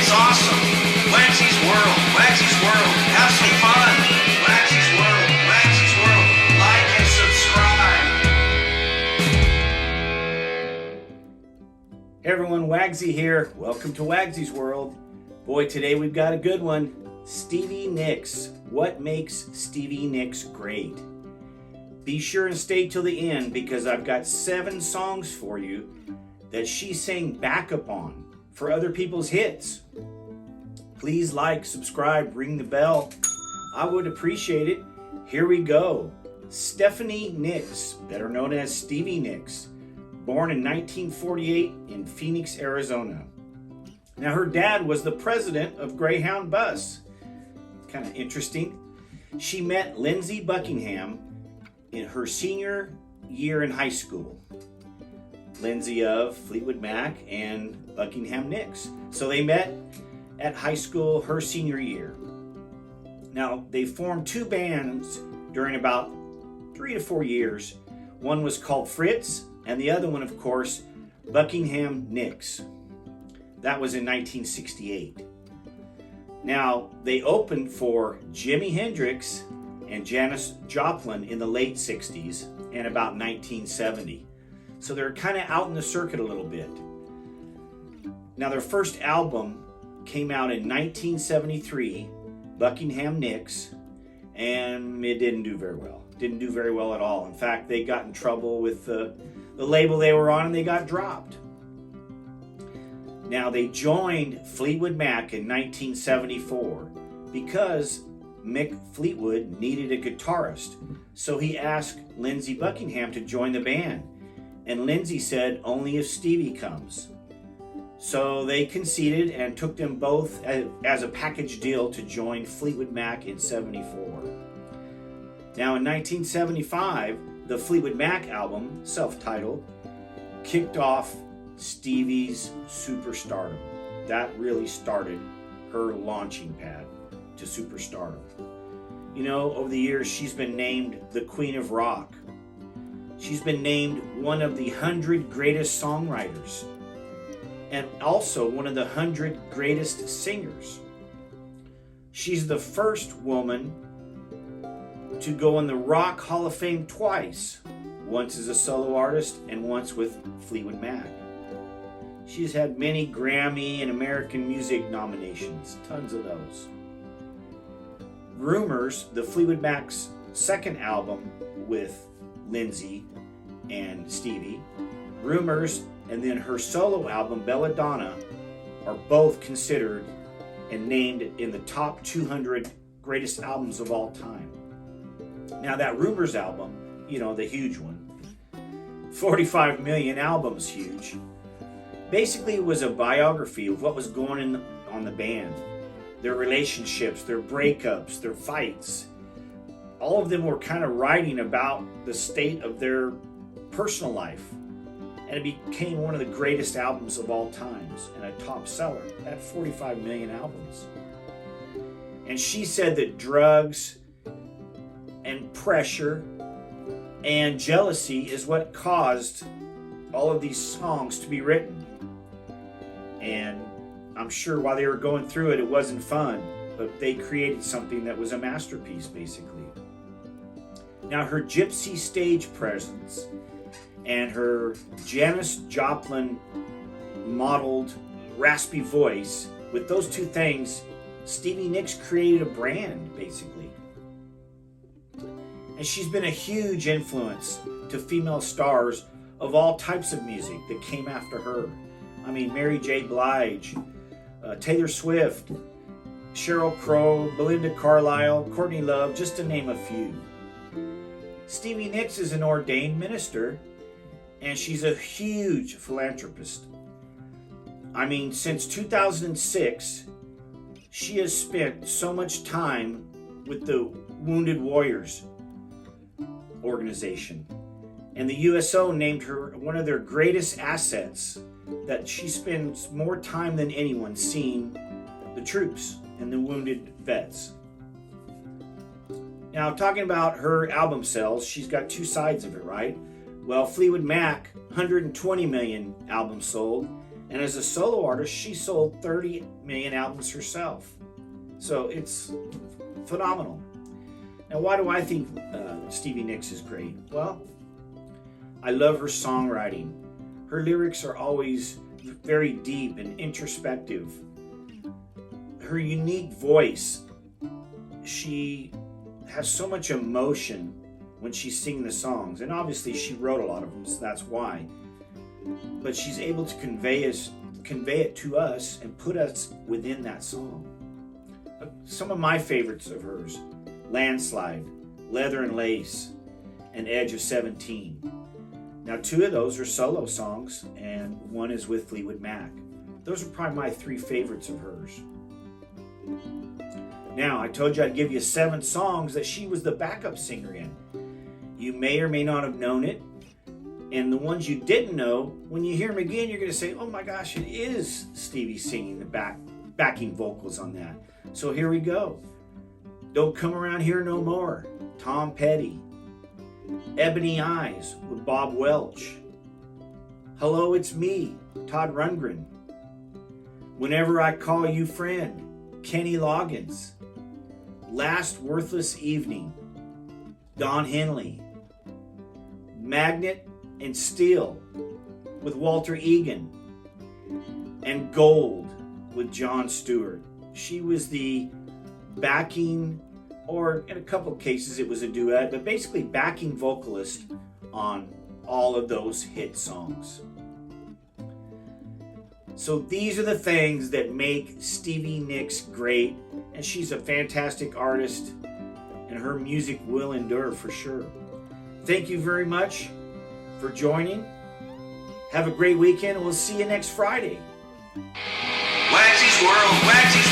It's awesome. WAGSY'S World. WAGSY'S World. Have some fun. WAGSY'S World. WAGSY'S World. Like and subscribe. Hey everyone, Wagsy here. Welcome to WAGSY'S World. Boy, today we've got a good one. Stevie Nicks. What makes Stevie Nicks great? Be sure and stay till the end because I've got 7 songs for you that she sang backup on for other people's hits. Please like, subscribe, ring the bell. I would appreciate it. Here we go. Stevie Nicks, better known as Stevie Nicks, born in 1948 in Phoenix, Arizona. Now her dad was the president of Greyhound Bus. Kind of interesting. She met Lindsey Buckingham in her senior year in high school. Lindsey of Fleetwood Mac and Buckingham Nicks. So they met at high school her senior year. Now they formed 2 bands during about 3 to 4 years. One was called Fritz and the other one, of course, Buckingham Nicks. That was in 1968. Now they opened for Jimi Hendrix and Janis Joplin in the late 60s and about 1970. So they're kind of out in the circuit a little bit. Now their first album came out in 1973, Buckingham Nicks, and it didn't do very well. Didn't do very well at all. In fact, they got in trouble with the label they were on and they got dropped. Now they joined Fleetwood Mac in 1974 because Mick Fleetwood needed a guitarist. So he asked Lindsey Buckingham to join the band. And Lindsey said, only if Stevie comes. So they conceded and took them both as a package deal to join Fleetwood Mac in 74. Now in 1975, the Fleetwood Mac album, self-titled, kicked off Stevie's superstardom. That really started her launching pad to superstardom. You know, over the years, she's been named the Queen of Rock. She's been named one of the 100 greatest songwriters and also one of the 100 greatest singers. She's the first woman to go in the Rock Hall of Fame twice, once as a solo artist and once with Fleetwood Mac. She's had many Grammy and American music nominations, tons of those. Rumours, the Fleetwood Mac's second album with Lindsey and Stevie, Rumours, and then her solo album Belladonna are both considered and named in the top 200 greatest albums of all time. Now that Rumours album, you know, the huge one, 45 million albums huge, basically it was a biography of what was going on the band, their relationships, their breakups, their fights. All of them were kind of writing about the state of their personal life. And it became one of the greatest albums of all times and a top seller at 45 million albums. And she said that drugs and pressure and jealousy is what caused all of these songs to be written. And I'm sure while they were going through it, it wasn't fun, but they created something that was a masterpiece, basically. Now, her gypsy stage presence and her Janis Joplin modeled raspy voice, with those two things, Stevie Nicks created a brand, basically. And she's been a huge influence to female stars of all types of music that came after her. I mean, Mary J. Blige, Taylor Swift, Sheryl Crow, Belinda Carlisle, Courtney Love, just to name a few. Stevie Nicks is an ordained minister, and she's a huge philanthropist. I mean, since 2006, she has spent so much time with the Wounded Warriors organization. And the USO named her one of their greatest assets, that she spends more time than anyone seeing the troops and the wounded vets. Now, talking about her album sales, she's got 2 sides of it, right? Well, Fleetwood Mac, 120 million albums sold, And as a solo artist, she sold 30 million albums herself. So it's phenomenal. Now, why do I think Stevie Nicks is great? Well, I love her songwriting. Her lyrics are always very deep and introspective. Her unique voice, she has so much emotion when she's singing the songs. And obviously she wrote a lot of them, so that's why. But she's able to convey it to us and put us within that song. Some of my favorites of hers: Landslide, Leather and Lace, and Edge of 17. Now, 2 of those are solo songs, and 1 is with Fleetwood Mac. Those are probably my 3 favorites of hers. Now, I told you I'd give you 7 songs that she was the backup singer in. You may or may not have known it, and the ones you didn't know, when you hear them again, you're going to say, oh my gosh, it is Stevie singing the backing vocals on that. So here we go. Don't Come Around Here No More, Tom Petty. Ebony Eyes with Bob Welch. Hello, It's Me, Todd Rundgren. Whenever I Call You Friend, Kenny Loggins. Last Worthless Evening, Don Henley. Magnet and Steel with Walter Egan. And Gold with Jon Stewart. She was the backing, or in a couple of cases it was a duet, but basically backing vocalist on all of those hit songs. So these are the things that make Stevie Nicks great, and she's a fantastic artist, and her music will endure for sure. Thank you very much for joining. Have a great weekend, and we'll see you next Friday. WAGSY'S World, WAGSY'S